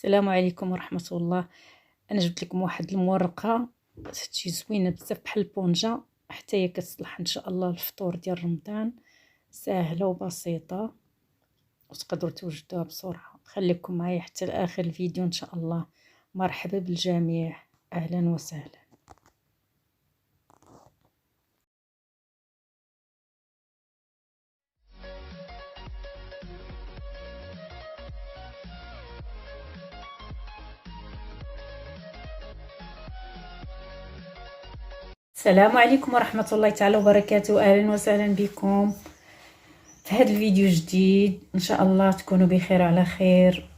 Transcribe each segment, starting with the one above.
السلام عليكم ورحمة الله. انا جبت لكم واحد المورقه تجي زوينه بزاف بحال البونجا، حتى هي كتصلح ان شاء الله الفطور ديال رمضان، سهله وبسيطه وتقدروا توجدوها بسرعه. خليكم معايا حتى لاخر الفيديو ان شاء الله. مرحبا بالجميع، اهلا وسهلا. السلام عليكم ورحمة الله تعالى وبركاته، أهلا وسهلا بكم في هذا الفيديو جديد. إن شاء الله تكونوا بخير على خير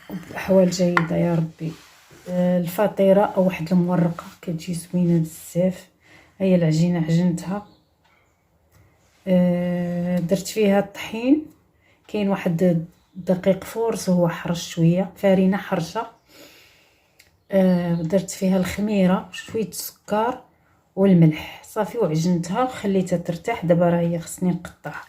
وبأحوال جيدة يا ربي. الفطيرة أو واحد المورقة كتجي زوينة بزاف. هي العجينة عجنتها، درت فيها الطحين، كاين واحد دقيق فورس هو حرش شوية، فرينة حرشة، درت فيها الخميرة شوية السكر والملح صافي وعجنتها وخليتها ترتاح. دابا راه هي خصني نقطعها.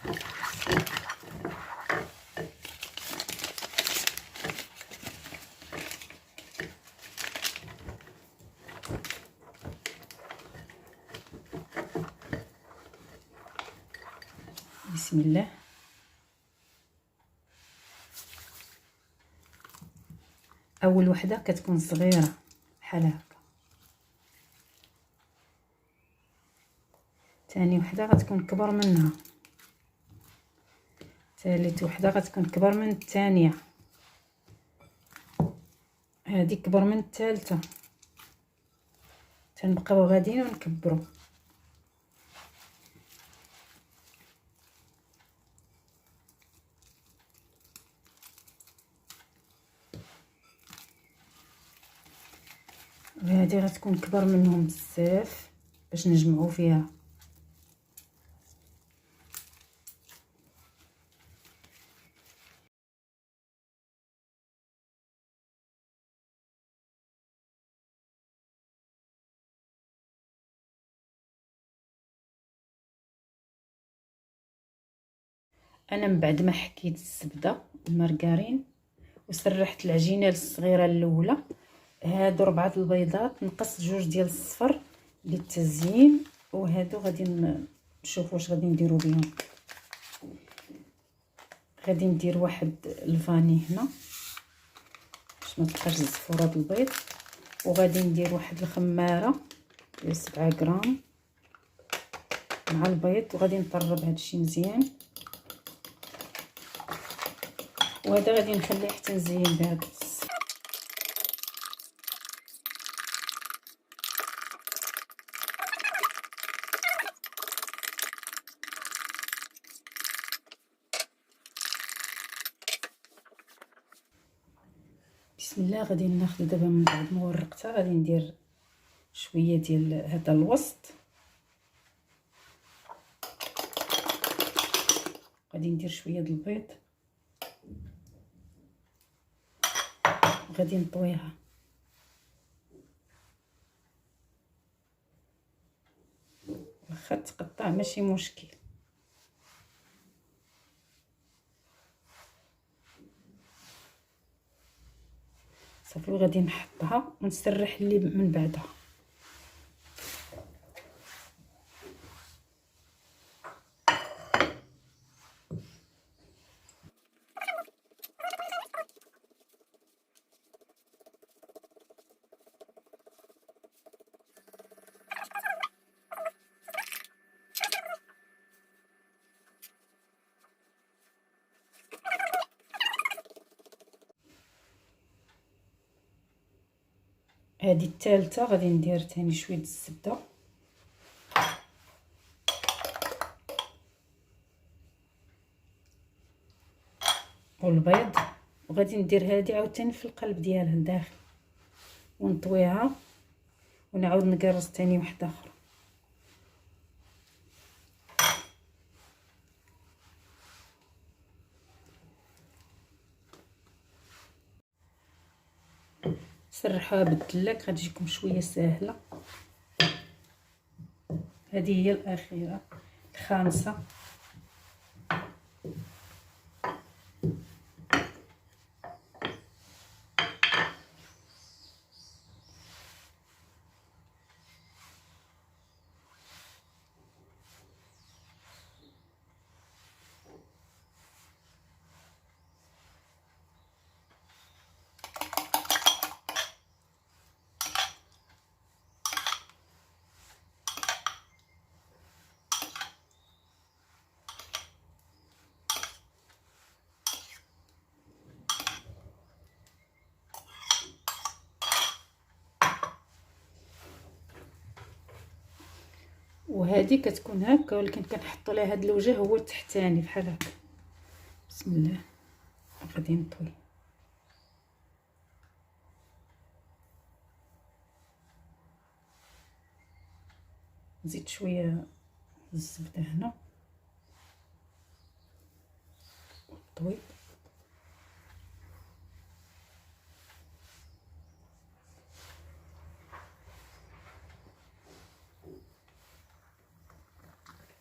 بسم الله. اول وحده كتكون صغيره بحال هكا، ثاني وحده غتكون كبر منها، ثالث وحده غتكون كبر من الثانيه، هذه كبر من الثالثه، تنبقاو غاديين ونكبروا. هذه غتكون كبر منهم بزاف باش نجمعوا فيها. انا من بعد ما حكيت الزبده المارغرين وسرحت العجينه الصغيره الاولى، هادو 4 البيضات نقص 2 ديال الصفر للتزيين، وهادو غادي نشوف واش غادي نديرو بهم. غادي ندير واحد الفاني هنا باش ما تبقاش زفوره البيض، وغادي ندير واحد الخماره ديال 7 غرام مع البيض، وغادي نطرب هادشي مزيان، وهذا غادي نخليه حتى نزين بهذا. بسم الله. غادي ناخذ دابا من بعد ما ورقتها غادي ندير شويه ديال هذا الوسط، غادي ندير شويه د البيض، غادي نطويها. واخا تقطع ماشي مشكل. صافي وغادي نحطها ونسرح اللي من بعدها. هذه الثالثه غادي ندير ثاني شويه الزبده والبيض، وغادي ندير هذه عاوتاني في القلب ديالها لداخل ونطويها، ونعاود نقرص ثاني وحده اخرى. سرحوها بالدلاك غتجيكم شويه سهله. هذه هي الاخيره الخامسه. وهذه كتكون هكا، ولكن كنحطوا لها هذا الوجه هو التحتاني بحال هكا. بسم الله غادي نطوي. نزيد شويه الزبده هنا ونطوي.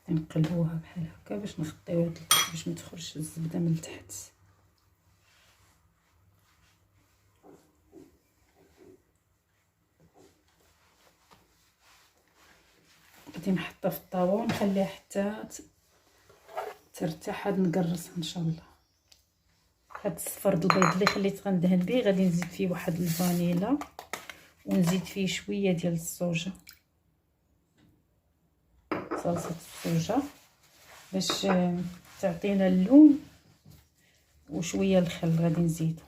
نقلبوها بحال هكا باش نغطيو هاد باش ما تخرجش الزبده من التحت. غادي نحطها في الطاوه ونخليها حتى ترتاح. هاد نقرصها ان شاء الله. هاد الصفر د البيض اللي خليت غندهن به غادي نزيد فيه واحد الفانيلا ونزيد فيه شويه ديال الصوجه، صلصه الصوجه باش تعطينا اللون، وشويه الخل غادي نزيدو.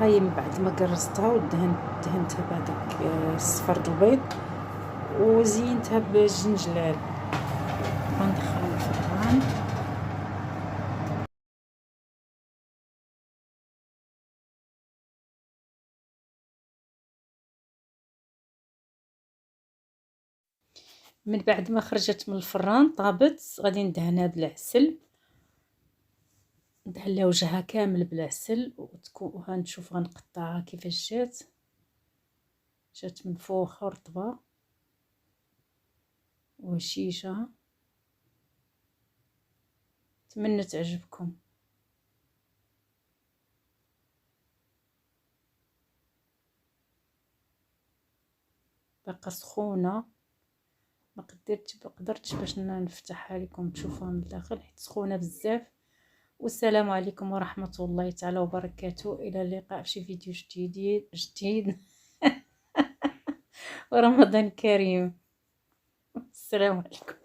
هاي من بعد ما قرصتها ودهنتها بهذاك الصفر د البيض وزينتها بالجنجلال، غندخلها الفران. من بعد ما خرجت من الفران طابت غادي ندهنها بالعسل، ندهن لها وجهها كامل بالعسل وهنشوف غنقطعها كيفاش جات من فوق رطبه وهشيشه. نتمنى تعجبكم. باقا سخونه، ما قدرتش باش نفتحها لكم تشوفوها من الداخل حيت سخونه بزاف. والسلام عليكم ورحمه الله تعالى وبركاته. الى اللقاء في شي فيديو جديد ورمضان كريم. السلام عليكم.